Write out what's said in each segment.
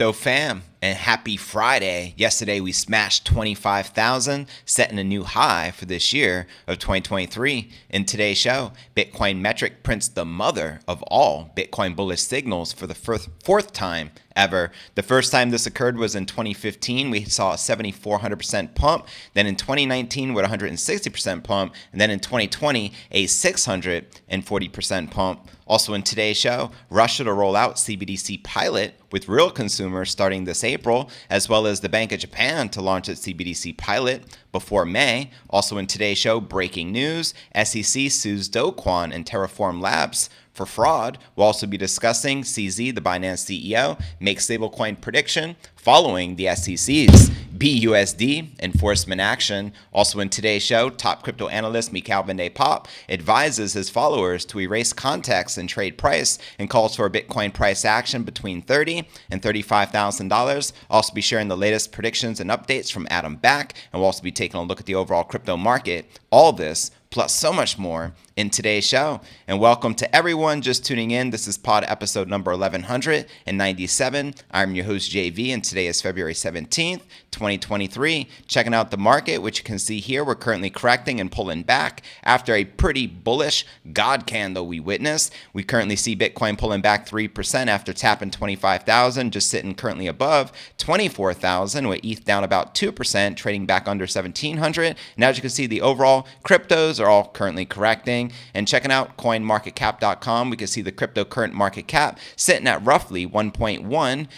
Yo fam, and happy Friday. Yesterday we smashed 25,000, setting a new high for this year of 2023. In today's show, Bitcoin metric prints the mother of all Bitcoin bullish signals for the fourth time ever. The first time this occurred was in 2015. We saw a 7,400% pump. Then in 2019 with 160% pump. And then in 2020, a 640% pump. Also in today's show, Russia to roll out CBDC pilot with real consumers starting this April, as well as the Bank of Japan to launch its CBDC pilot before May. Also in today's show, breaking news, SEC sues Kwon and Terraform Labs for fraud. We'll also be discussing CZ, the Binance CEO, makes stablecoin prediction following the SEC's BUSD enforcement action. Also in today's show, top crypto analyst Calvin Day Pop advises his followers to erase context and trade price and calls for a Bitcoin price action between $30,000 and $35,000. Also be sharing the latest predictions and updates from Adam Back, and we'll also be taking a look at the overall crypto market. All this plus so much more in today's show. And welcome to everyone just tuning in. This is pod episode number 1197. I'm your host JV, and today is February 17th, 2023. Checking out the market, which you can see here, we're currently correcting and pulling back after a pretty bullish God candle we witnessed. We currently see Bitcoin pulling back 3% after tapping 25,000, just sitting currently above 24,000, with ETH down about 2%, trading back under 1,700. And as you can see, the overall cryptos are all currently correcting. And checking out coinmarketcap.com, we can see the crypto current market cap sitting at roughly $1.1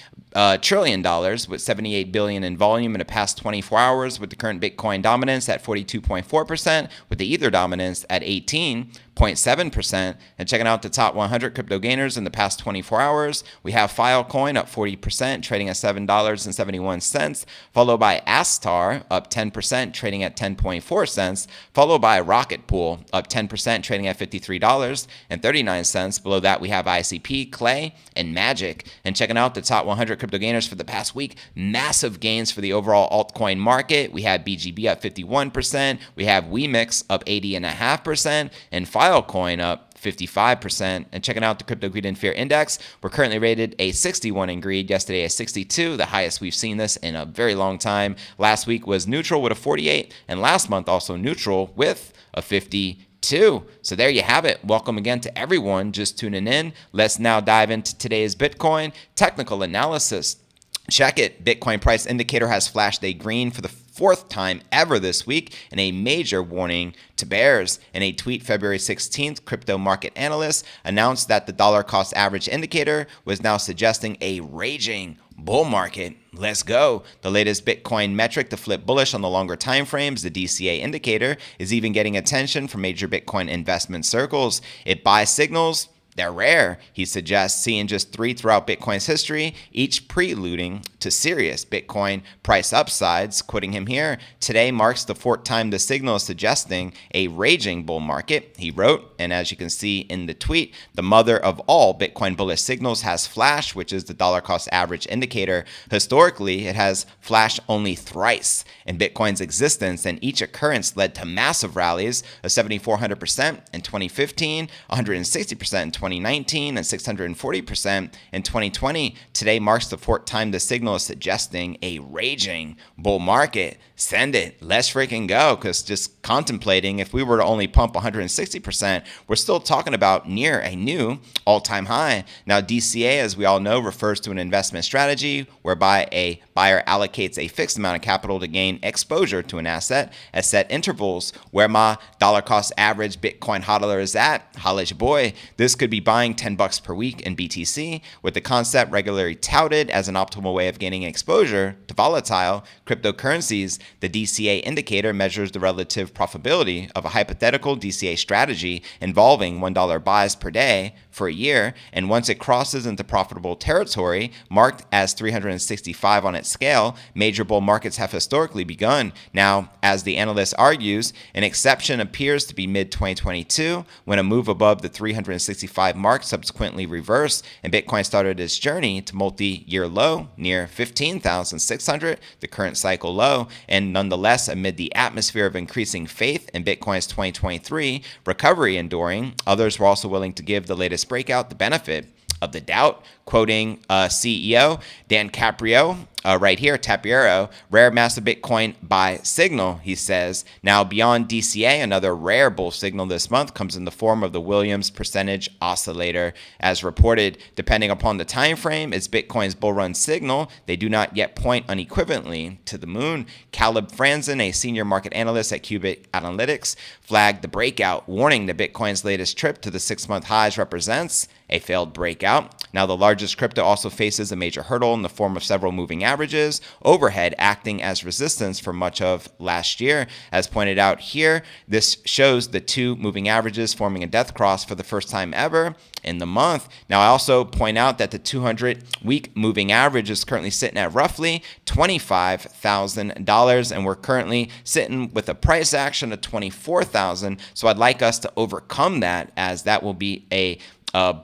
trillion with 78 billion in volume in the past 24 hours, with the current Bitcoin dominance at 42.4%, with the Ether dominance at 18.7%. And checking out the top 100 crypto gainers in the past 24 hours, we have Filecoin up 40%, trading at $7.71, followed by Astar up 10%, trading at 10.4 cents, followed by Rocket Pool up 10%, trading at $53.39. Below that, we have ICP, Clay, and Magic. And checking out the top 100 crypto gainers for the past week, massive gains for the overall altcoin market. We have BGB up 51%, we have WeMix up 80.5%, and Filecoin up 55%. And checking out the Crypto Greed and Fear Index, we're currently rated a 61 in greed, yesterday a 62, the highest we've seen this in a very long time. Last week was neutral with a 48, and last month also neutral with a 52. So there you have it. Welcome again to everyone just tuning in. Let's now dive into today's Bitcoin technical analysis. Check it. Bitcoin price indicator has flashed a green for the fourth time ever this week, and a major warning to bears. In a tweet February 16th, crypto market analyst announced that the dollar cost average indicator was now suggesting a raging bull market. Let's go. The latest Bitcoin metric to flip bullish on the longer time frames, the DCA indicator, is even getting attention from major Bitcoin investment circles. It buys signals. They're rare, he suggests, seeing just 3 throughout Bitcoin's history, each preluding to serious Bitcoin price upsides. Quoting him here, today marks the 4th time the signal is suggesting a raging bull market, he wrote. And as you can see in the tweet, the mother of all Bitcoin bullish signals has flashed, which is the dollar cost average indicator. Historically, it has flashed only thrice in Bitcoin's existence, and each occurrence led to massive rallies of 7,400% in 2015, 160% in 2019, and 640% in 2020. Today marks the 4th time the signal is suggesting a raging bull market. Send it. Let's freaking go. Because just contemplating, if we were to only pump 160%, we're still talking about near a new all-time high. Now, DCA, as we all know, refers to an investment strategy whereby a buyer allocates a fixed amount of capital to gain exposure to an asset at set intervals. Where my dollar cost average Bitcoin hodler is at, holla at your boy. This could be buying $10 per week in BTC, with the concept regularly touted as an optimal way of gaining exposure to volatile cryptocurrencies. The DCA indicator measures the relative profitability of a hypothetical DCA strategy involving $1 buys per day for a year, and once it crosses into profitable territory, marked as 365 on its scale, major bull markets have historically begun. Now, as the analyst argues, an exception appears to be mid-2022, when a move above the 365 mark subsequently reversed, and Bitcoin started its journey to multi-year low near 15,600, the current cycle low. And nonetheless, amid the atmosphere of increasing faith in Bitcoin's 2023 recovery enduring, others were also willing to give the latest breakout the benefit of the doubt. quoting CEO Dan Caprio. Right here, Tapiero, rare massive Bitcoin buy signal, he says. Now, beyond DCA, another rare bull signal this month comes in the form of the Williams percentage oscillator. As reported, depending upon the time frame, it's Bitcoin's bull run signal. They do not yet point unequivocally to the moon. Caleb Franzen, a senior market analyst at Cubic Analytics, flagged the breakout, warning that Bitcoin's latest trip to the 6-month highs represents a failed breakout. Now, the largest crypto also faces a major hurdle in the form of several moving averages, overhead acting as resistance for much of last year. As pointed out here, this shows the two moving averages forming a death cross for the first time ever in the month. Now, I also point out that the 200-week moving average is currently sitting at roughly $25,000, and we're currently sitting with a price action of $24,000. So I'd like us to overcome that, as that will be a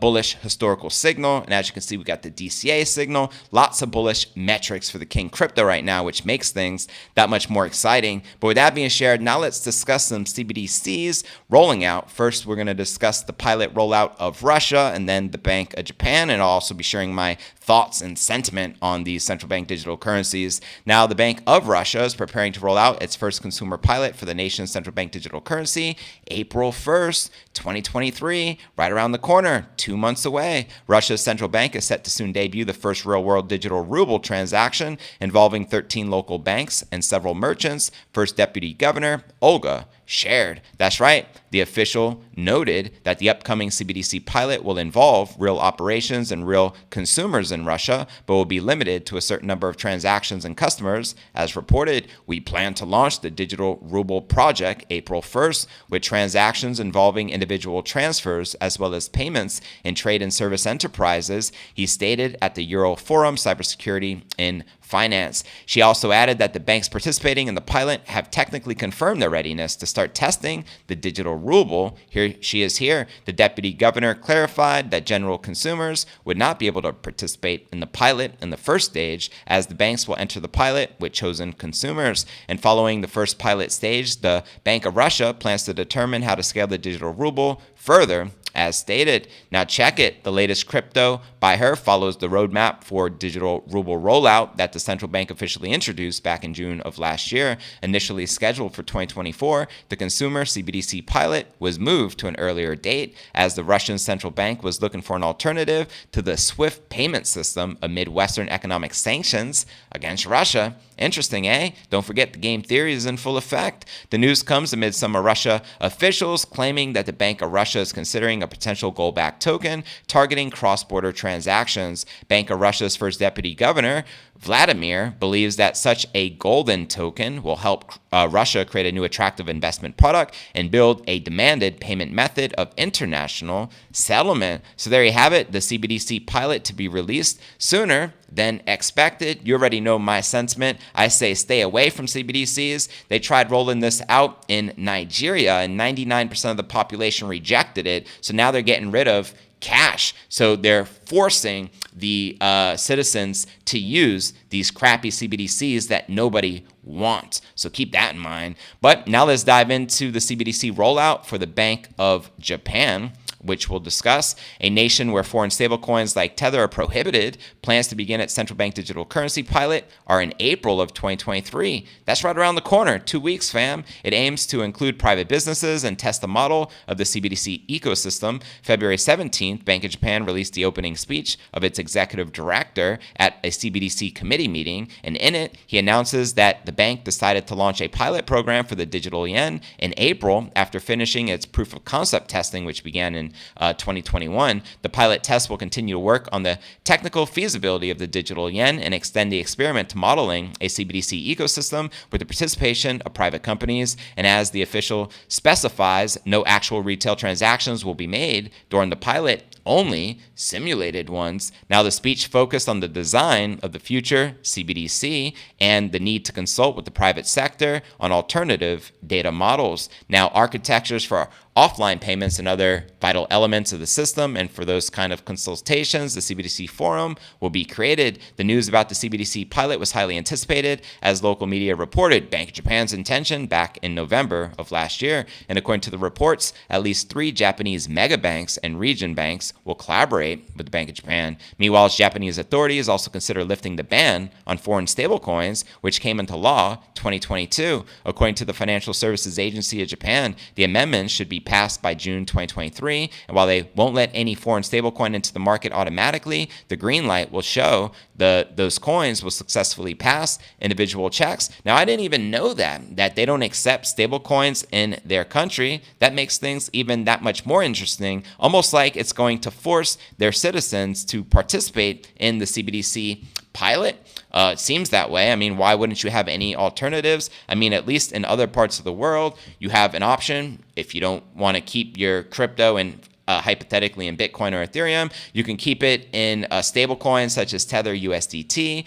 bullish historical signal. And as you can see, we got the DCA signal, lots of bullish metrics for the King crypto right now, which makes things that much more exciting. But with that being shared, now let's discuss some CBDCs rolling out. First, we're going to discuss the pilot rollout of Russia and then the Bank of Japan. And I'll also be sharing my thoughts and sentiment on these central bank digital currencies. Now, the Bank of Russia is preparing to roll out its first consumer pilot for the nation's central bank digital currency April 1st, 2023, right around the corner, 2 months away. Russia's central bank is set to soon debut the first real-world digital ruble transaction involving 13 local banks and several merchants. First Deputy Governor Olga shared. That's right. The official noted that the upcoming CBDC pilot will involve real operations and real consumers in Russia, but will be limited to a certain number of transactions and customers. As reported, we plan to launch the digital ruble project April 1st, with transactions involving individual transfers as well as payments in trade and service enterprises, he stated at the Euro Forum Cybersecurity in Finance. She also added that the banks participating in the pilot have technically confirmed their readiness to start testing the digital ruble. Here she is here. The deputy governor clarified that general consumers would not be able to participate in the pilot in the first stage, as the banks will enter the pilot with chosen consumers. And following the first pilot stage, the Bank of Russia plans to determine how to scale the digital ruble further, as stated. Now check it. The latest crypto by her follows the roadmap for digital ruble rollout that the central bank officially introduced back in June of last year. Initially scheduled for 2024, the consumer CBDC pilot was moved to an earlier date, as the Russian central bank was looking for an alternative to the SWIFT payment system amid Western economic sanctions against Russia. Interesting, eh? Don't forget the game theory is in full effect. The news comes amid some of Russia officials claiming that the Bank of Russia is considering a potential gold-backed token targeting cross-border transactions. Bank of Russia's first deputy governor, Vladimir, believes that such a golden token will help Russia create a new attractive investment product and build a demanded payment method of international settlement. So there you have it, the CBDC pilot to be released sooner than expected. You already know my sentiment. I say stay away from CBDCs. They tried rolling this out in Nigeria, and 99% of the population rejected it. So now they're getting rid of cash. So they're forcing the citizens to use these crappy CBDCs that nobody wants. So keep that in mind. But now let's dive into the CBDC rollout for the Bank of Japan, which we'll discuss. A nation where foreign stablecoins like Tether are prohibited, plans to begin its central bank digital currency pilot are in April of 2023. That's right around the corner, 2 weeks, fam. It aims to include private businesses and test the model of the CBDC ecosystem. February 17th, Bank of Japan released the opening speech of its executive director at a CBDC committee meeting, and in it, he announces that the bank decided to launch a pilot program for the digital yen in April after finishing its proof of concept testing, which began in 2021. The pilot test will continue to work on the technical feasibility of the digital yen and extend the experiment to modeling a CBDC ecosystem with the participation of private companies. And as the official specifies, no actual retail transactions will be made during the pilot, only simulated ones. Now, the speech focused on the design of the future CBDC and the need to consult with the private sector on alternative data models. Now, architectures for offline payments and other vital elements of the system. And for those kind of consultations, the CBDC forum will be created. The news about the CBDC pilot was highly anticipated, as local media reported Bank of Japan's intention back in November of last year. And according to the reports, at least 3 Japanese mega banks and region banks will collaborate with the Bank of Japan. Meanwhile, Japanese authorities also consider lifting the ban on foreign stablecoins, which came into law 2022. According to the Financial Services Agency of Japan, the amendments should be passed by June 2023. And while they won't let any foreign stablecoin into the market automatically, the green light will show those coins will successfully pass individual checks. Now, I didn't even know that they don't accept stablecoins in their country. That makes things even that much more interesting, almost like it's going to force their citizens to participate in the CBDC pilot. It seems that way. I mean, why wouldn't you have any alternatives? I mean, at least in other parts of the world, you have an option. If you don't want to keep your crypto in hypothetically in Bitcoin or Ethereum, you can keep it in stablecoins such as Tether USDT.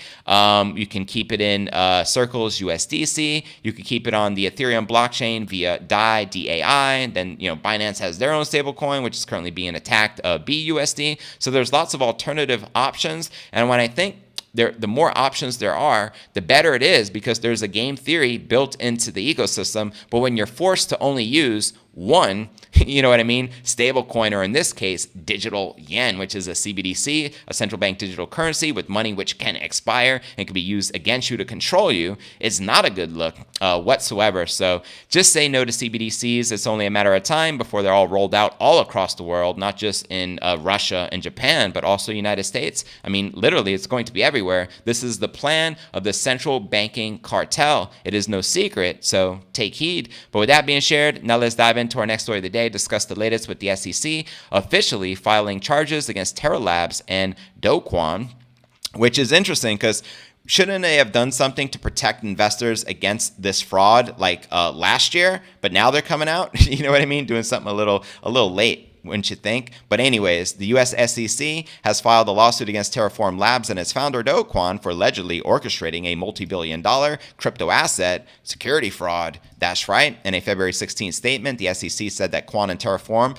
You can keep it in Circle's USDC. You can keep it on the Ethereum blockchain via DAI, DAI. Then Binance has their own stablecoin, which is currently being attacked, BUSD. So there's lots of alternative options. And when I think the more options there are, the better it is, because there's a game theory built into the ecosystem. But when you're forced to only use one, you know what I mean, stablecoin, or in this case, digital yen, which is a CBDC, a central bank digital currency with money which can expire and can be used against you to control you, is not a good look whatsoever. So just say no to CBDCs. It's only a matter of time before they're all rolled out all across the world, not just in Russia and Japan, but also United States. I mean, literally, it's going to be everywhere. This is the plan of the central banking cartel. It is no secret, so take heed. But with that being shared, now let's dive into our next story of the day, discuss the latest with the SEC officially filing charges against Terra Labs and Kwon, which is interesting because shouldn't they have done something to protect investors against this fraud like last year? But now they're coming out, you know what I mean, doing something a little late, wouldn't you think? But anyways, the U.S. SEC has filed a lawsuit against Terraform Labs and its founder, Kwon, for allegedly orchestrating a multi-billion-dollar crypto asset security fraud. That's right. In a February 16th statement, the SEC said that Kwon and Terraform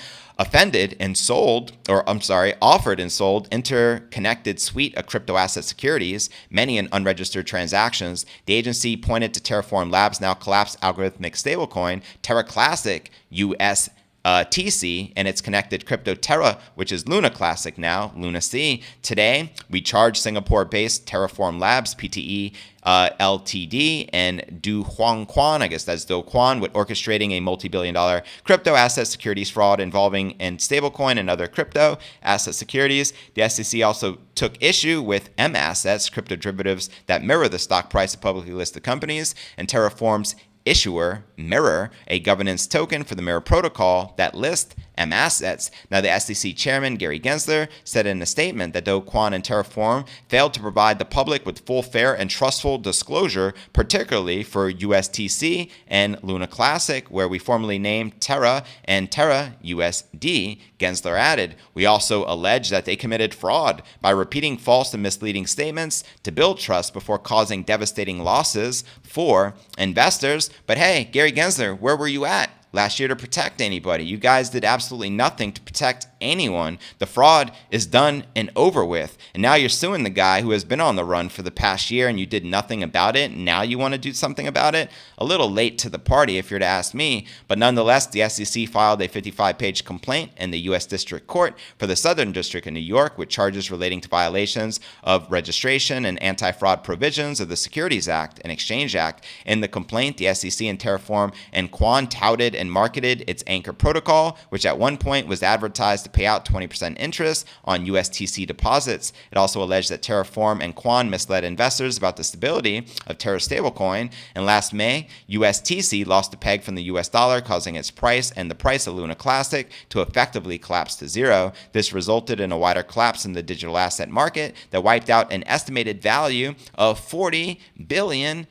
offered and sold interconnected suite of crypto asset securities, many in unregistered transactions. The agency pointed to Terraform Labs' now collapsed algorithmic stablecoin, Terra Classic US TC, and its connected crypto Terra, which is Luna Classic now, Luna C. Today, we charge Singapore-based Terraform Labs, PTE Ltd, and Kwon, I guess that's Kwon, with orchestrating a multi-billion-dollar crypto asset securities fraud involving in stablecoin and other crypto asset securities. The SEC also took issue with M assets, crypto derivatives that mirror the stock price of publicly listed companies, and Terraform's issuer, Mirror, a governance token for the Mirror protocol that lists M assets. Now, the SEC chairman, Gary Gensler, said in a statement that Kwon and Terraform failed to provide the public with full, fair, and trustful disclosure, particularly for USTC and Luna Classic, where we formerly named Terra and Terra USD. Gensler added, "We also allege that they committed fraud by repeating false and misleading statements to build trust before causing devastating losses for investors." But hey, Gary Gensler, where were you at last year to protect anybody? You guys did absolutely nothing to protect anyone. The fraud is done and over with. And now you're suing the guy who has been on the run for the past year, and you did nothing about it. And now you want to do something about it? A little late to the party, if you're to ask me. But nonetheless, the SEC filed a 55-page complaint in the U.S. District Court for the Southern District of New York with charges relating to violations of registration and anti-fraud provisions of the Securities Act and Exchange Act. In the complaint, the SEC and Terraform and Kwon touted and marketed its Anchor protocol, which at one point was advertised to pay out 20% interest on USTC deposits. It also alleged that Terraform and Kwon misled investors about the stability of Terra stablecoin. And last May, USTC lost a peg from the US dollar, causing its price and the price of Luna Classic to effectively collapse to zero. This resulted in a wider collapse in the digital asset market that wiped out an estimated value of $40 billion.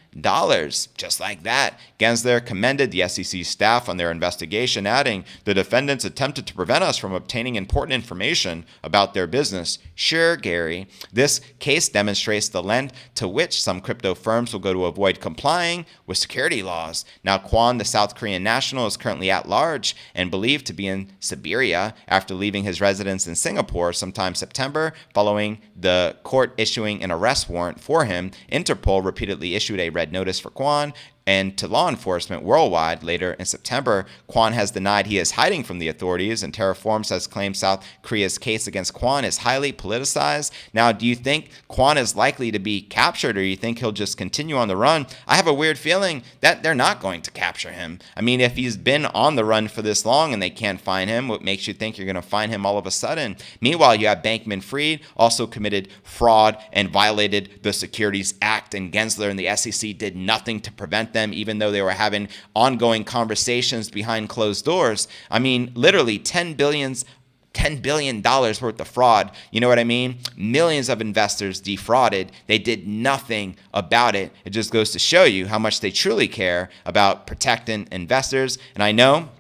Just like that. Gensler commended the SEC staff on their investigation, adding, "The defendants attempted to prevent us from obtaining important information about their business." Sure, Gary. This case demonstrates the length to which some crypto firms will go to avoid complying with security laws. Now, Kwon, the South Korean national, is currently at large and believed to be in Siberia after leaving his residence in Singapore sometime September. Following the court issuing an arrest warrant for him, Interpol repeatedly issued a red notice for Kwon and to law enforcement worldwide later in September. Kwon has denied he is hiding from the authorities, and Terraform has claimed South Korea's case against Kwon is highly politicized. Now, do you think Kwon is likely to be captured, or do you think he'll just continue on the run? I have a weird feeling that they're not going to capture him. I mean, if he's been on the run for this long and they can't find him, what makes you think you're going to find him all of a sudden? Meanwhile, you have Bankman-Fried also committed fraud and violated the Securities Act, and Gensler and the SEC did nothing to prevent them, even though they were having ongoing conversations behind closed doors. I mean, literally $10 billion worth of fraud. You know what I mean? Millions of investors defrauded. They did nothing about it. It just goes to show you how much they truly care about protecting investors. And I know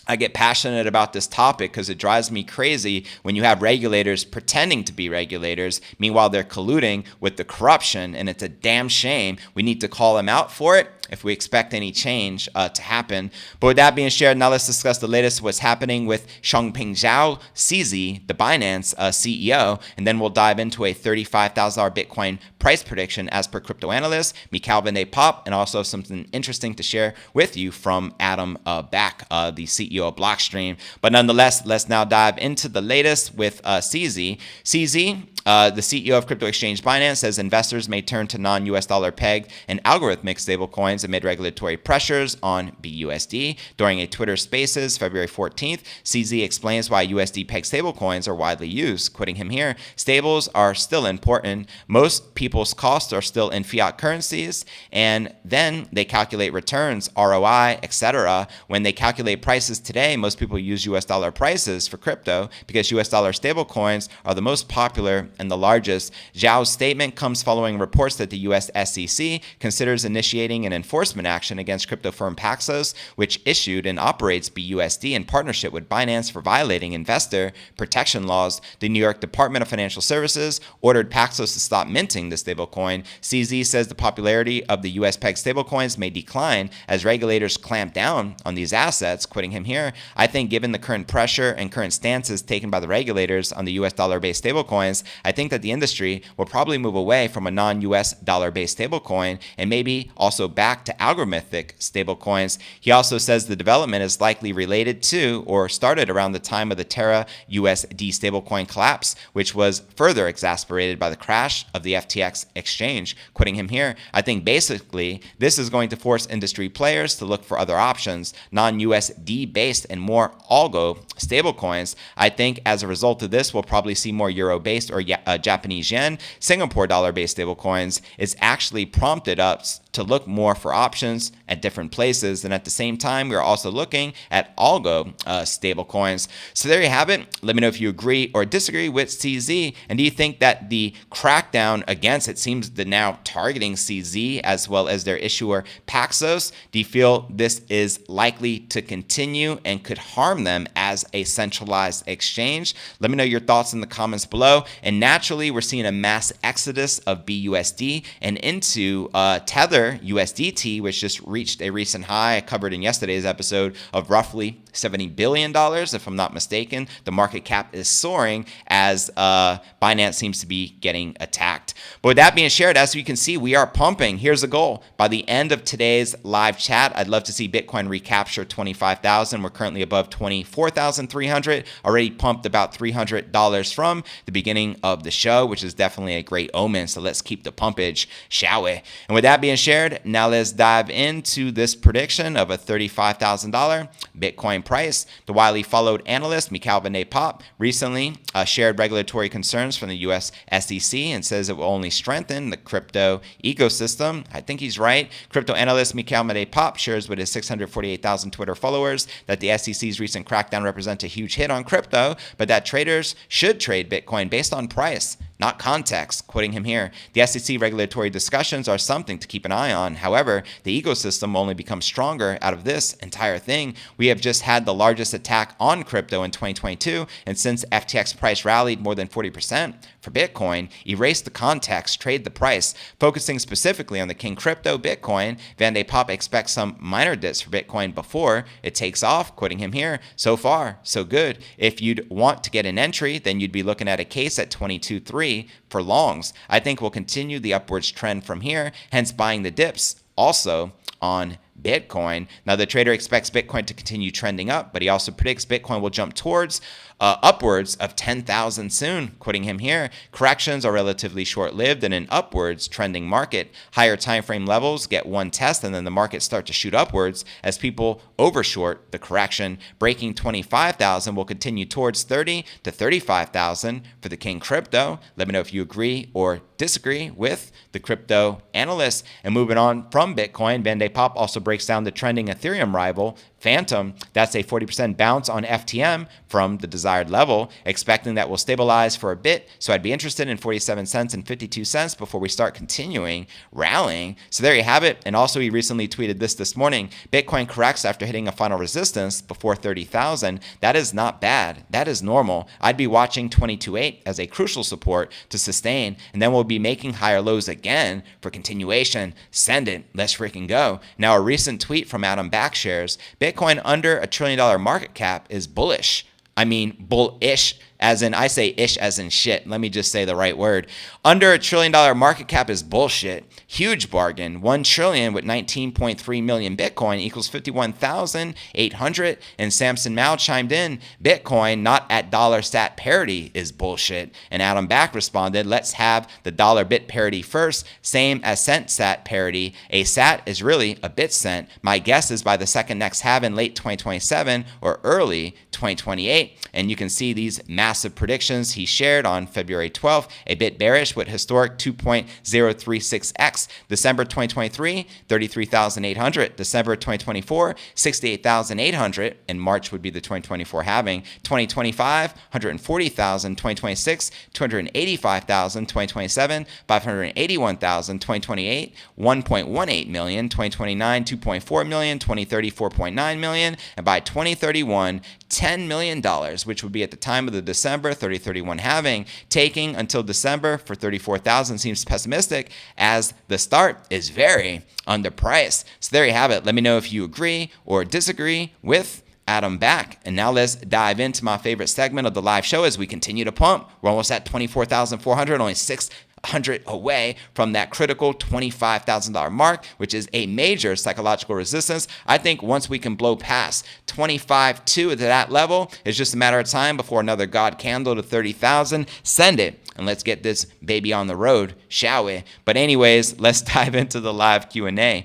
I get passionate about this topic because it drives me crazy when you have regulators pretending to be regulators. Meanwhile, they're colluding with the corruption, and it's a damn shame. We need to call them out for it if we expect any change to happen. But with that being shared, now let's discuss the latest what's happening with Changpeng Zhao, CZ, the Binance CEO, and then we'll dive into a $35,000 Bitcoin price prediction as per crypto analyst Mikhail Van de Poppe, and also something interesting to share with you from Adam Back, the CEO of Blockstream. But nonetheless, let's now dive into the latest with CZ. CZ, the CEO of crypto exchange Binance, says investors may turn to non-US dollar pegged and algorithmic stablecoins amid regulatory pressures on BUSD. During a Twitter Spaces February 14th, CZ explains why USD pegged stablecoins are widely used. Quoting him here, "Stables are still important. Most people's costs are still in fiat currencies, and then they calculate returns, ROI, etc. When they calculate prices today, most people use US dollar prices for crypto because US dollar stablecoins are the most popular and the largest." Zhao's statement comes following reports that the US SEC considers initiating an enforcement action against crypto firm Paxos, which issued and operates BUSD in partnership with Binance for violating investor protection laws. The New York Department of Financial Services ordered Paxos to stop minting the stablecoin. CZ says the popularity of the US pegged stablecoins may decline as regulators clamp down on these assets. Quoting him here, "I think given the current pressure and current stances taken by the regulators on the US dollar-based stablecoins, I think that the industry will probably move away from a non-US dollar-based stablecoin and maybe also back to algorithmic stablecoins." He also says the development is likely related to or started around the time of the Terra USD stablecoin collapse, which was further exacerbated by the crash of the FTX exchange. Quoting him here, "I think basically this is going to force industry players to look for other options, non-USD based and more algo stablecoins. I think as a result of this, we'll probably see more euro-based or Japanese yen, Singapore dollar-based stablecoins. It's actually prompted us to look more for options at different places. And at the same time, we're also looking at algo stablecoins." So there you have it. Let me know if you agree or disagree with CZ. And do you think that the crackdown against, it seems that now targeting CZ as well as their issuer Paxos, do you feel this is likely to continue and could harm them as a centralized exchange? Let me know your thoughts in the comments below. And naturally, we're seeing a mass exodus of BUSD and into Tether USDT, which just reached a recent high I covered in yesterday's episode of roughly $70 billion, if I'm not mistaken. The market cap is soaring as Binance seems to be getting attacked. But with that being shared, as you can see, we are pumping. Here's a goal. By the end of today's live chat, I'd love to see Bitcoin recapture 25,000. We're currently above 24,300, already pumped about $300 from the beginning of the show, which is definitely a great omen. So let's keep the pumpage, shall we? And with that being shared, now let's dive into this prediction of a $35,000 Bitcoin price. The widely followed analyst Mikhail Van de Poppe recently shared regulatory concerns from the US SEC and says it will only strengthen the crypto ecosystem. I think he's right. Crypto analyst Mikhail Van de Poppe shares with his 648,000 Twitter followers that the SEC's recent crackdown represents a huge hit on crypto, but that traders should trade Bitcoin based on price, not context. Quoting him here, the SEC regulatory discussions are something to keep an eye on. However, the ecosystem only becomes stronger out of this entire thing. We have just had the largest attack on crypto in 2022, and since FTX price rallied more than 40% for Bitcoin, erase the context, trade the price. Focusing specifically on the king crypto, Bitcoin, Van de Poppe expects some minor dips for Bitcoin before it takes off. Quoting him here, so far, so good. If you'd want to get an entry, then you'd be looking at a case at 22.3 for longs. I think we'll continue the upwards trend from here, hence buying the dips also on Bitcoin. Now, the trader expects Bitcoin to continue trending up, but he also predicts Bitcoin will jump towards upwards of 10,000 soon. Quoting him here, corrections are relatively short-lived in an upwards trending market. Higher time frame levels get one test, and then the markets start to shoot upwards as people overshort the correction. Breaking 25,000 will continue towards 30 to 35,000 for the king crypto. Let me know if you agree or disagree with the crypto analyst. And moving on from Bitcoin, Van de Poppe also breaks down the trending Ethereum rival Phantom. That's a 40% bounce on FTM from the desired level, expecting that will stabilize for a bit. So I'd be interested in 47 cents and 52 cents before we start continuing rallying. So there you have it. And also he recently tweeted this morning, Bitcoin corrects after hitting a final resistance before 30,000. That is not bad. That is normal. I'd be watching 22.8 as a crucial support to sustain, and then we'll be making higher lows again for continuation. Send it. Let's freaking go. Now, a recent tweet from Adam Backshares, Bitcoin under $1 trillion market cap is bullish. I mean, bullish, as in, I say ish as in shit. Let me just say the right word. Under $1 trillion market cap is bullshit. Huge bargain. 1 trillion with 19.3 million Bitcoin equals 51,800. And Samson Mao chimed in, Bitcoin not at dollar sat parity is bullshit. And Adam Back responded, let's have the dollar bit parity first, same as cent sat parity. A sat is really a bit cent. My guess is by the second next halve in late 2027 or early 2028. And you can see these massive predictions he shared on February 12th, a bit bearish with historic 2.036x. December 2023, 33,800. December 2024, 68,800. And March would be the 2024 halving. 2025, 140,000. 2026, 285,000. 2027, 581,000. 2028, 1.18 million. 2029, 2.4 million. 2030, 4.9 million. And by 2031, $10 million, which would be at the time of the December 3031 halving. Taking until December for 34,000 seems pessimistic, as the start is very underpriced. So there you have it. Let me know if you agree or disagree with Adam Back. And now let's dive into my favorite segment of the live show as we continue to pump. We're almost at 24,400, only 600 away from that critical $25,000 mark, which is a major psychological resistance. I think once we can blow past 25.2 to that level, it's just a matter of time before another God candle to 30,000. Send it. And let's get this baby on the road, shall we? But anyways, let's dive into the live Q&A.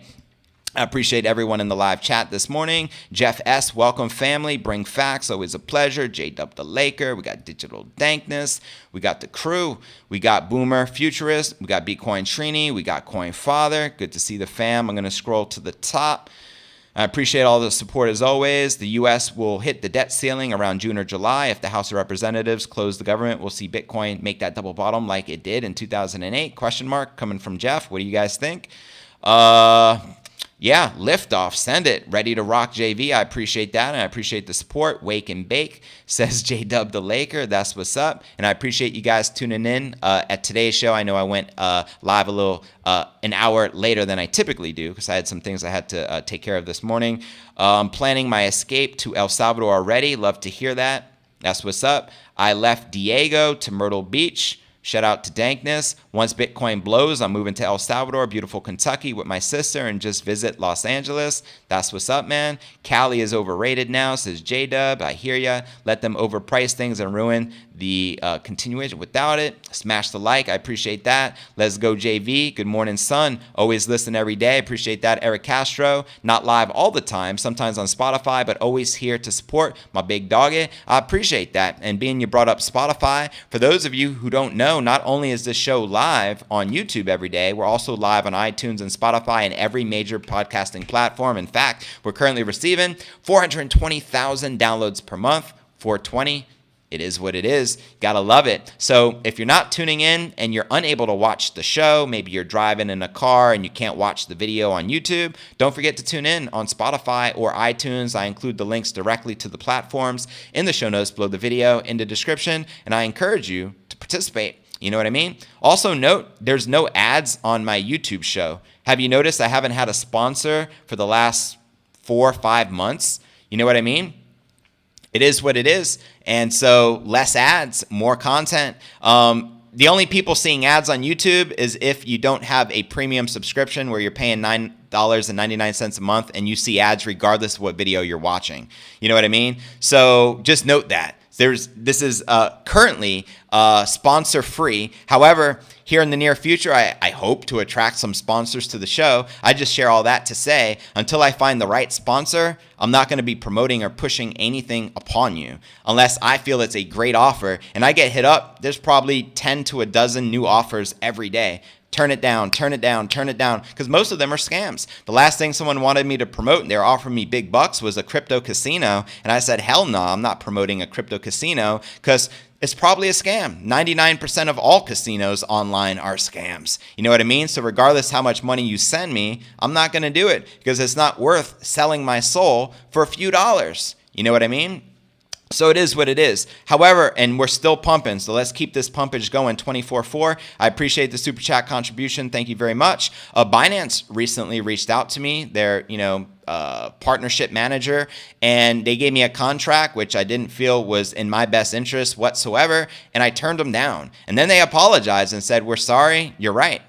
I appreciate everyone in the live chat this morning. Jeff S., welcome family. Bring facts, always a pleasure. J-Dub the Laker. We got Digital Dankness. We got the crew. We got Boomer Futurist. We got Bitcoin Trini. We got Coin Father. Good to see the fam. I'm going to scroll to the top. I appreciate all the support as always. The U.S. will hit the debt ceiling around June or July. If the House of Representatives close the government, we'll see Bitcoin make that double bottom like it did in 2008. Question mark coming from Jeff. What do you guys think? Yeah, liftoff. Send it. Ready to rock, JV. I appreciate that, and I appreciate the support. Wake and bake, says J-Dub the Laker. That's what's up. And I appreciate you guys tuning in at today's show. I know I went live a little an hour later than I typically do because I had some things I had to take care of this morning. Planning my escape to El Salvador already. Love to hear that. That's what's up. I left Diego to Myrtle Beach. Shout out to Dankness. Once Bitcoin blows, I'm moving to El Salvador, beautiful Kentucky with my sister, and just visit Los Angeles. That's what's up, man. Cali is overrated now, says J-Dub. I hear ya. Let them overprice things and ruin the continuation without it. Smash the like. I appreciate that. Let's go, JV. Good morning, son. Always listen every day. Appreciate that. Eric Castro. Not live all the time, sometimes on Spotify, but always here to support my big doggy. I appreciate that. And being you brought up Spotify, for those of you who don't know, not only is this show live on YouTube every day, we're also live on iTunes and Spotify and every major podcasting platform. In fact, we're currently receiving 420,000 downloads per month. 420. it is what it is. Gotta love it. So if you're not tuning in and you're unable to watch the show, maybe you're driving in a car and you can't watch the video on YouTube, don't forget to tune in on Spotify or iTunes. I include the links directly to the platforms in the show notes below the video in the description, and I encourage you to participate. You know what I mean? Also note, there's no ads on my YouTube show. Have you noticed I haven't had a sponsor for the last 4 or 5 months? You know what I mean? It is what it is. And so less ads, more content. The only people seeing ads on YouTube is if you don't have a premium subscription where you're paying $9.99 a month and you see ads regardless of what video you're watching. You know what I mean? So just note that. This is currently sponsor free. However, here in the near future, I hope to attract some sponsors to the show. I just share all that to say, until I find the right sponsor, I'm not going to be promoting or pushing anything upon you unless I feel it's a great offer. And I get hit up. There's probably 10 to a dozen new offers every day. Turn it down, turn it down, turn it down, because most of them are scams. The last thing someone wanted me to promote, and they were offering me big bucks, was a crypto casino. And I said, hell no, I'm not promoting a crypto casino because it's probably a scam. 99% of all casinos online are scams. You know what I mean? So regardless how much money you send me, I'm not going to do it because it's not worth selling my soul for a few dollars. You know what I mean? So it is what it is. However, and we're still pumping, so let's keep this pumpage going 24/4. I appreciate the super chat contribution. Thank you very much. Binance recently reached out to me, their partnership manager, and they gave me a contract which I didn't feel was in my best interest whatsoever, and I turned them down. And then they apologized and said, "We're sorry. You're right.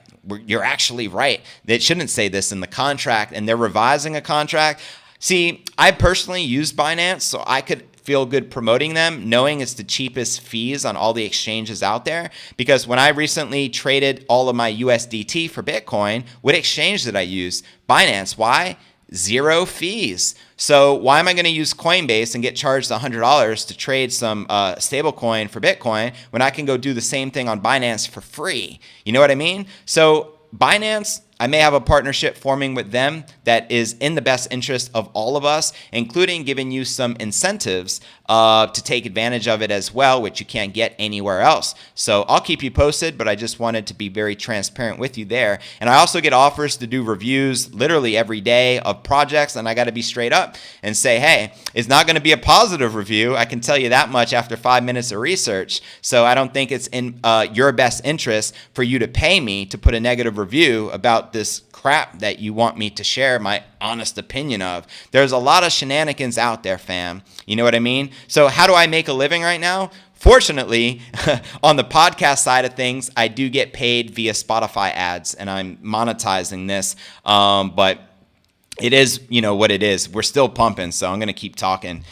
You're actually right. They shouldn't say this in the contract," and they're revising a contract. See, I personally use Binance, so I could feel good promoting them, knowing it's the cheapest fees on all the exchanges out there. Because when I recently traded all of my USDT for Bitcoin, what exchange did I use? Binance. Why? 0 fees. So why am I going to use Coinbase and get charged $100 to trade some stablecoin for Bitcoin when I can go do the same thing on Binance for free? You know what I mean? So Binance, I may have a partnership forming with them that is in the best interest of all of us, including giving you some incentives to take advantage of it as well, which you can't get anywhere else. So I'll keep you posted, but I just wanted to be very transparent with you there. And I also get offers to do reviews literally every day of projects, and I got to be straight up and say, hey, it's not going to be a positive review. I can tell you that much after 5 minutes of research. So I don't think it's in your best interest for you to pay me to put a negative review about this crap that you want me to share my honest opinion of. There's a lot of shenanigans out there, fam. You know what I mean? So how do I make a living right now? Fortunately, on the podcast side of things, I do get paid via Spotify ads, and I'm monetizing this. But it is, what it is. We're still pumping, so I'm going to keep talking.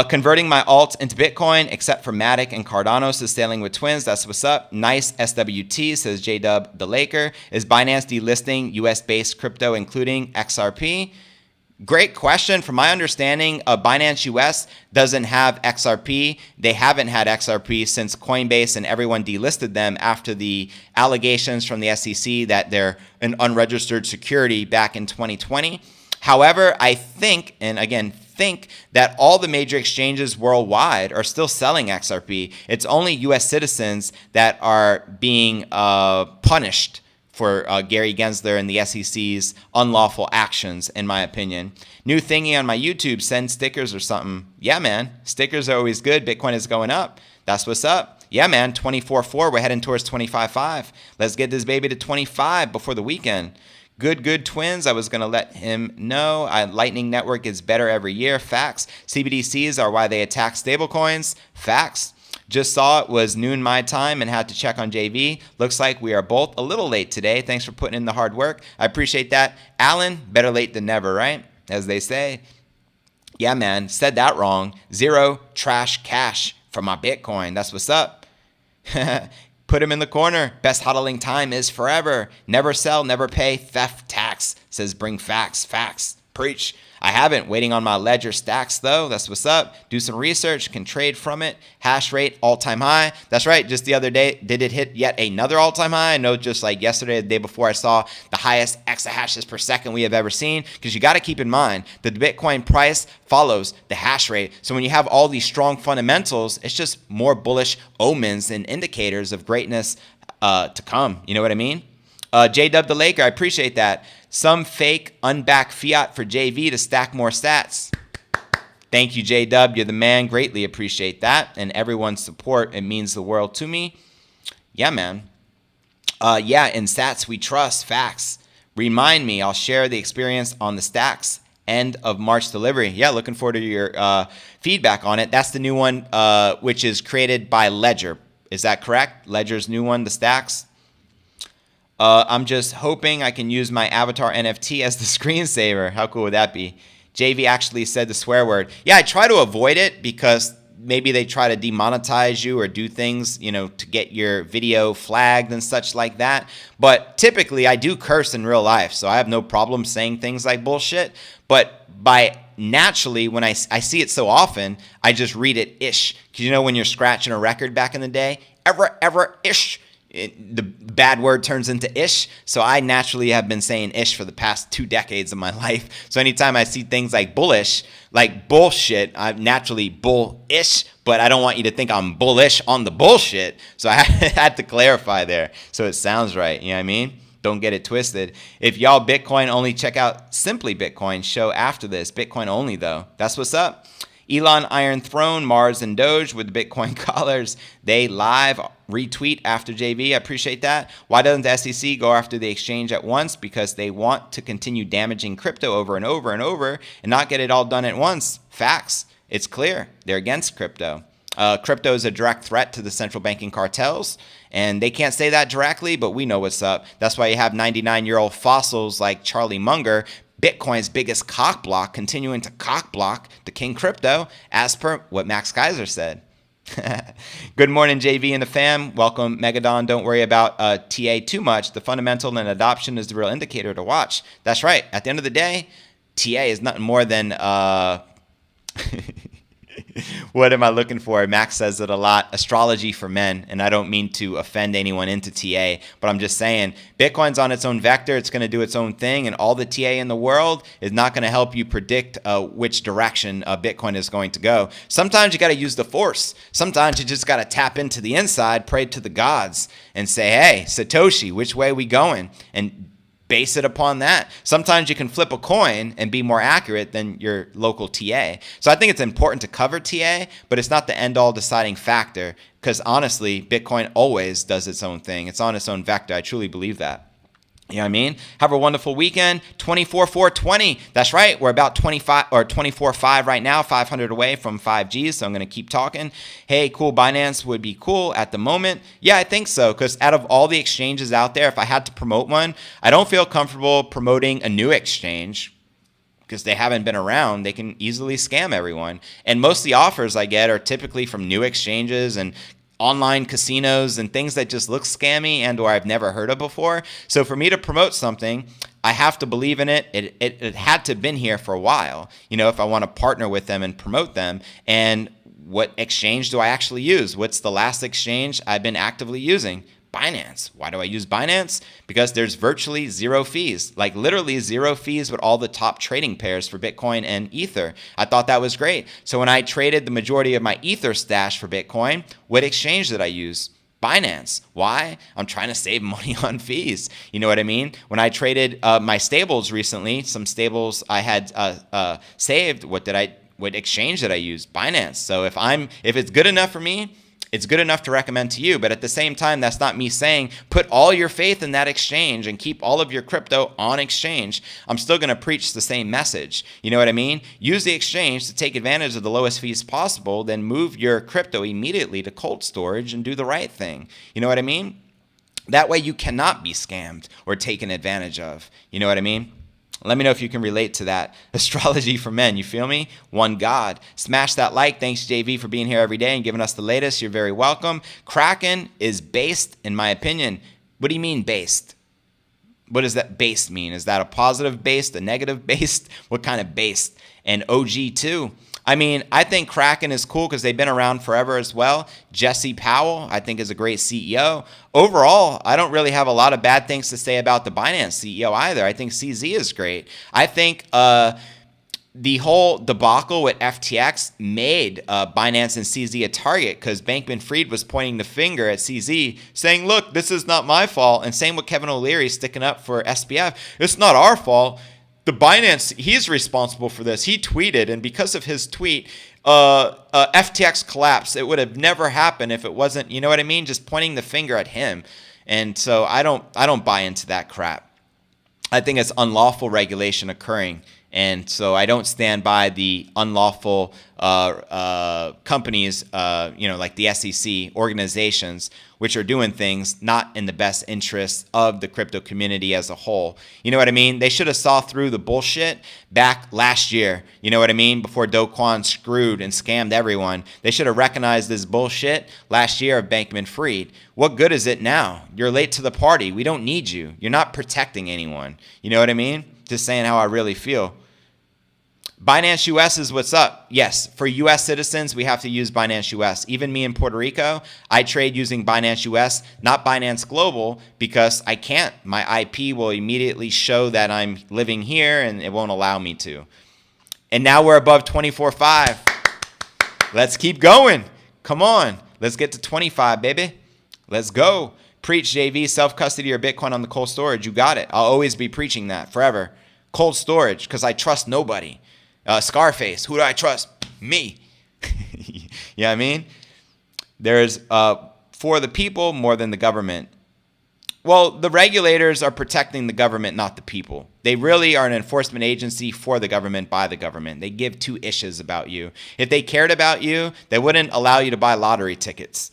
Converting my alt into Bitcoin, except for Matic and Cardano, is sailing with twins. That's what's up. Nice SWT, says JW the Laker. Is Binance delisting US-based crypto, including XRP? Great question. From my understanding, Binance US doesn't have XRP. They haven't had XRP since Coinbase and everyone delisted them after the allegations from the SEC that they're an unregistered security back in 2020. However, I think that all the major exchanges worldwide are still selling XRP. It's only U.S. citizens that are being punished for Gary Gensler and the SEC's unlawful actions, in my opinion. New thingy on my YouTube, send stickers or something. Yeah, man, stickers are always good. Bitcoin is going up. That's what's up. Yeah, man, 24.4. We're heading towards 25.5. Let's get this baby to 25 before the weekend. Good twins. I was going to let him know. Lightning Network is better every year. Facts. CBDCs are why they attack stablecoins. Facts. Just saw it was noon my time and had to check on JV. Looks like we are both a little late today. Thanks for putting in the hard work. I appreciate that. Alan, better late than never, right? As they say. Yeah, man. Said that wrong. 0 trash cash for my Bitcoin. That's what's up. Put him in the corner. Best hodling time is forever. Never sell, never pay. Theft tax, says bring facts. Facts. Preach. I haven't. Waiting on my ledger stacks, though. That's what's up. Do some research. Can trade from it. Hash rate, all-time high. That's right. Just the other day, did it hit yet another all-time high? I know just like yesterday, the day before, I saw the highest exahashes per second we have ever seen. Because you got to keep in mind that the Bitcoin price follows the hash rate. So when you have all these strong fundamentals, it's just more bullish omens and indicators of greatness to come. You know what I mean? J-Dub the Laker, I appreciate that. Some fake unbacked fiat for JV to stack more stats. Thank you, J-Dub. You're the man. Greatly appreciate that. And everyone's support, it means the world to me. Yeah, man. Yeah, in stats we trust. Facts. Remind me. I'll share the experience on the stacks. End of March delivery. Yeah, looking forward to your feedback on it. That's the new one, which is created by Ledger. Is that correct? Ledger's new one, the stacks? I'm just hoping I can use my avatar NFT as the screensaver. How cool would that be? JV actually said the swear word. Yeah, I try to avoid it because maybe they try to demonetize you or do things, you know, to get your video flagged and such like that. But typically I do curse in real life, so I have no problem saying things like bullshit. But naturally, when I see it so often, I just read it ish. Because you know when you're scratching a record back in the day? Ever ish. The bad word turns into ish. So I naturally have been saying ish for the past 2 decades of my life. So anytime I see things like bullish, like bullshit, I'm naturally bullish, but I don't want you to think I'm bullish on the bullshit. So I had to clarify there so it sounds right. You know what I mean? Don't get it twisted. If y'all Bitcoin only, check out Simply Bitcoin show after this. Bitcoin only though. That's what's up. Elon Iron Throne, Mars, and Doge with the Bitcoin collars. They live retweet after JV. I appreciate that. Why doesn't the SEC go after the exchange at once? Because they want to continue damaging crypto over and over and over and not get it all done at once. Facts. It's clear. They're against crypto. Crypto is a direct threat to the central banking cartels, and they can't say that directly, but we know what's up. That's why you have 99-year-old fossils like Charlie Munger, Bitcoin's biggest cock block, continuing to cock block the king crypto, as per what Max Kaiser said. Good morning, JV and the fam. Welcome, Megadon. Don't worry about TA too much. The fundamental and adoption is the real indicator to watch. That's right. At the end of the day, TA is nothing more than... What am I looking for? Max says it a lot. Astrology for men. And I don't mean to offend anyone into TA, but I'm just saying Bitcoin's on its own vector. It's going to do its own thing. And all the TA in the world is not going to help you predict which direction Bitcoin is going to go. Sometimes you got to use the force. Sometimes you just got to tap into the inside, pray to the gods and say, hey, Satoshi, which way are we going? And base it upon that. Sometimes you can flip a coin and be more accurate than your local TA. So I think it's important to cover TA, but it's not the end-all deciding factor because honestly, Bitcoin always does its own thing. It's on its own vector. I truly believe that. You know what I mean? Have a wonderful weekend. 24,420. That's right. We're about 25 or 24.5 right now, 500 away from 5Gs. So I'm going to keep talking. Hey, cool. Binance would be cool at the moment. Yeah, I think so. Because out of all the exchanges out there, if I had to promote one, I don't feel comfortable promoting a new exchange because they haven't been around. They can easily scam everyone. And most of the offers I get are typically from new exchanges and online casinos and things that just look scammy and or I've never heard of before. So for me to promote something, I have to believe in it. It had to have been here for a while, you know, if I want to partner with them and promote them. And what exchange do I actually use? What's the last exchange I've been actively using? Binance. Why do I use Binance? Because there's virtually zero fees, like literally zero fees with all the top trading pairs for Bitcoin and Ether. I thought that was great. So when I traded the majority of my Ether stash for Bitcoin, what exchange did I use? Binance. Why? I'm trying to save money on fees. You know what I mean? When I traded my stables recently, some stables I had saved, what exchange did I use? Binance. So if it's good enough for me, it's good enough to recommend to you, but at the same time, that's not me saying put all your faith in that exchange and keep all of your crypto on exchange. I'm still going to preach the same message. You know what I mean? Use the exchange to take advantage of the lowest fees possible, then move your crypto immediately to cold storage and do the right thing. You know what I mean? That way you cannot be scammed or taken advantage of. You know what I mean? Let me know if you can relate to that. Astrology for men, you feel me? One God. Smash that like. Thanks, JV, for being here every day and giving us the latest. You're very welcome. Kraken is based, in my opinion. What do you mean based? What does that based mean? Is that a positive based, a negative based? What kind of based? And OG too. I mean, I think Kraken is cool because they've been around forever as well. Jesse Powell, I think, is a great CEO. Overall, I don't really have a lot of bad things to say about the Binance CEO either. I think CZ is great. I think the whole debacle with FTX made Binance and CZ a target because Bankman-Fried was pointing the finger at CZ saying, look, this is not my fault. And same with Kevin O'Leary sticking up for SBF. It's not our fault. The Binance, he's responsible for this. He tweeted, and because of his tweet, FTX collapsed. It would have never happened if it wasn't, you know what I mean? Just pointing the finger at him. And so I don't buy into that crap. I think it's unlawful regulation occurring. And so I don't stand by the unlawful companies, like the SEC, organizations, which are doing things not in the best interest of the crypto community as a whole. You know what I mean? They should have saw through the bullshit back last year. You know what I mean? Before Kwon screwed and scammed everyone. They should have recognized this bullshit last year of Bankman-Fried. What good is it now? You're late to the party. We don't need you. You're not protecting anyone. You know what I mean? Just saying how I really feel. Binance US is what's up. Yes, for US citizens, we have to use Binance US. Even me in Puerto Rico, I trade using Binance US, not Binance Global, because I can't. My IP will immediately show that I'm living here and it won't allow me to. And now we're above 24.5. Let's keep going. Come on. Let's get to 25, baby. Let's go. Preach, JV, self-custody or Bitcoin on the cold storage. You got it. I'll always be preaching that forever. Cold storage, because I trust nobody. Scarface, who do I trust? Me. You know what I mean? There's for the people more than the government. Well, the regulators are protecting the government, not the people. They really are an enforcement agency for the government by the government. They give two issues about you. If they cared about you, they wouldn't allow you to buy lottery tickets.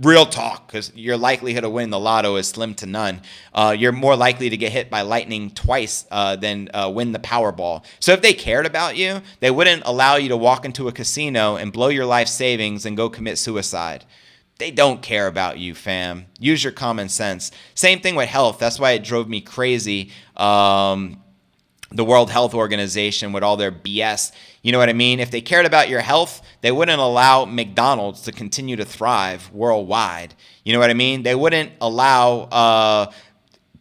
Real talk, because your likelihood of winning the lotto is slim to none. You're more likely to get hit by lightning twice than win the Powerball. So if they cared about you, they wouldn't allow you to walk into a casino and blow your life savings and go commit suicide. They don't care about you, fam. Use your common sense. Same thing with health. That's why it drove me crazy. The World Health Organization with all their BS. You know what I mean? If they cared about your health, they wouldn't allow McDonald's to continue to thrive worldwide. You know what I mean? They wouldn't allow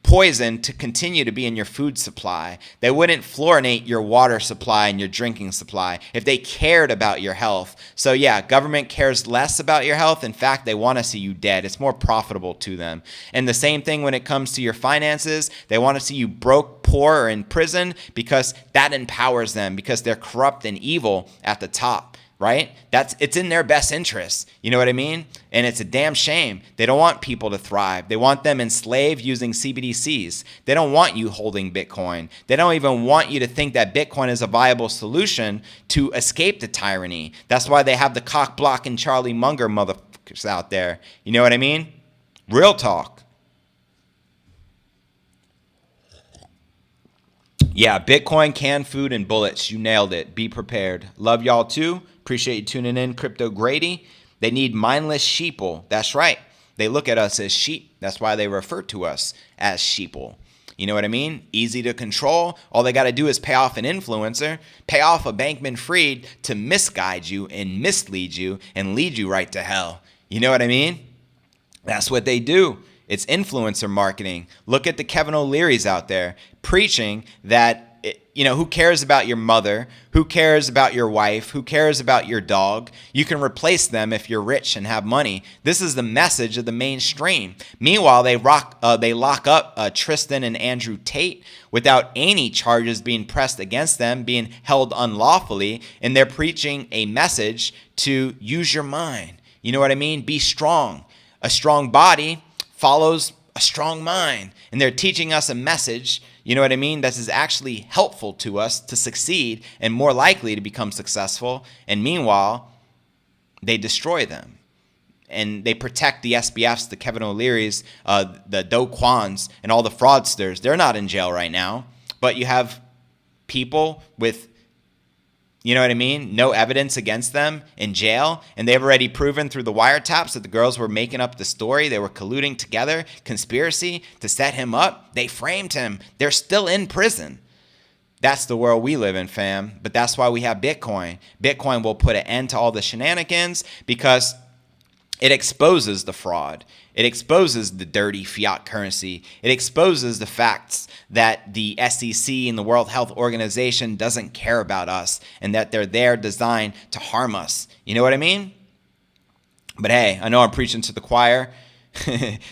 poison to continue to be in your food supply. They wouldn't fluorinate your water supply and your drinking supply if they cared about your health. So yeah, government cares less about your health. In fact, they want to see you dead. It's more profitable to them. And the same thing when it comes to your finances. They want to see you broke, poor, or in prison because that empowers them because they're corrupt and evil at the top. Right? It's in their best interest. You know what I mean? And it's a damn shame. They don't want people to thrive. They want them enslaved using CBDCs. They don't want you holding Bitcoin. They don't even want you to think that Bitcoin is a viable solution to escape the tyranny. That's why they have the cock block and Charlie Munger motherfuckers out there. You know what I mean? Real talk. Yeah, Bitcoin, canned food, and bullets. You nailed it. Be prepared. Love y'all too. Appreciate you tuning in, Crypto Grady. They need mindless sheeple. That's right. They look at us as sheep. That's why they refer to us as sheeple. You know what I mean? Easy to control. All they got to do is pay off an influencer, pay off a Bankman-Fried to misguide you and mislead you and lead you right to hell. You know what I mean? That's what they do. It's influencer marketing. Look at the Kevin O'Learys out there preaching that, who cares about your mother? Who cares about your wife? Who cares about your dog? You can replace them if you're rich and have money. This is the message of the mainstream. Meanwhile, they lock up Tristan and Andrew Tate without any charges being pressed against them, being held unlawfully, and they're preaching a message to use your mind. You know what I mean? Be strong. A strong body follows a strong mind. And they're teaching us a message, you know what I mean, that is actually helpful to us to succeed and more likely to become successful. And meanwhile, they destroy them. And they protect the SBFs, the Kevin O'Learys, the Kwons, and all the fraudsters. They're not in jail right now. But you have people with You know what I mean? No evidence against them in jail. And they've already proven through the wiretaps that the girls were making up the story. They were colluding together, conspiracy to set him up. They framed him. They're still in prison. That's the world we live in, fam. But that's why we have Bitcoin. Bitcoin will put an end to all the shenanigans because it exposes the fraud. It exposes the dirty fiat currency. It exposes the facts that the SEC and the World Health Organization doesn't care about us and that they're there designed to harm us. You know what I mean? But hey, I know I'm preaching to the choir.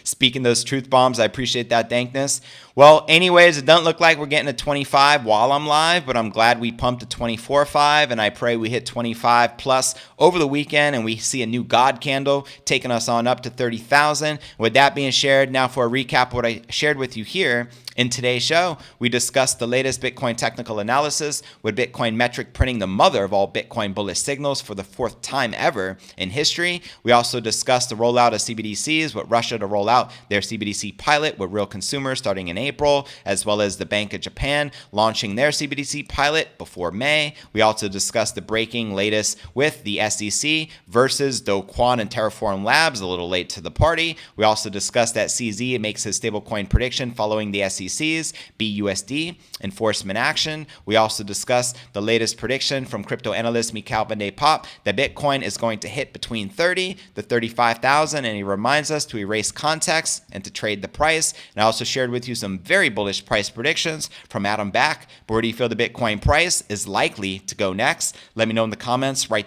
Speaking those truth bombs, I appreciate that dankness. Well, anyways, it doesn't look like we're getting to 25 while I'm live, but I'm glad we pumped to 24.5, and I pray we hit 25 plus over the weekend, and we see a new God candle taking us on up to 30,000. With that being shared, now for a recap of what I shared with you here. In today's show, we discussed the latest Bitcoin technical analysis, with Bitcoin metric printing the mother of all Bitcoin bullish signals for the fourth time ever in history. We also discussed the rollout of CBDCs, with Russia to roll out their CBDC pilot with real consumers starting in April, as well as the Bank of Japan launching their CBDC pilot before May. We also discussed the breaking latest with the SEC versus though Kwon and Terraform Labs, a little late to the party. We also discussed that CZ makes his stablecoin prediction following the SEC's BUSD enforcement action. We also discussed the latest prediction from crypto analyst Mikhail Pop that Bitcoin is going to hit between 30 to 35,000, and he reminds us to erase context and to trade the price. And I also shared with you some very bullish price predictions from Adam Back. But where do you feel the Bitcoin price is likely to go next? Let me know in the comments. Write down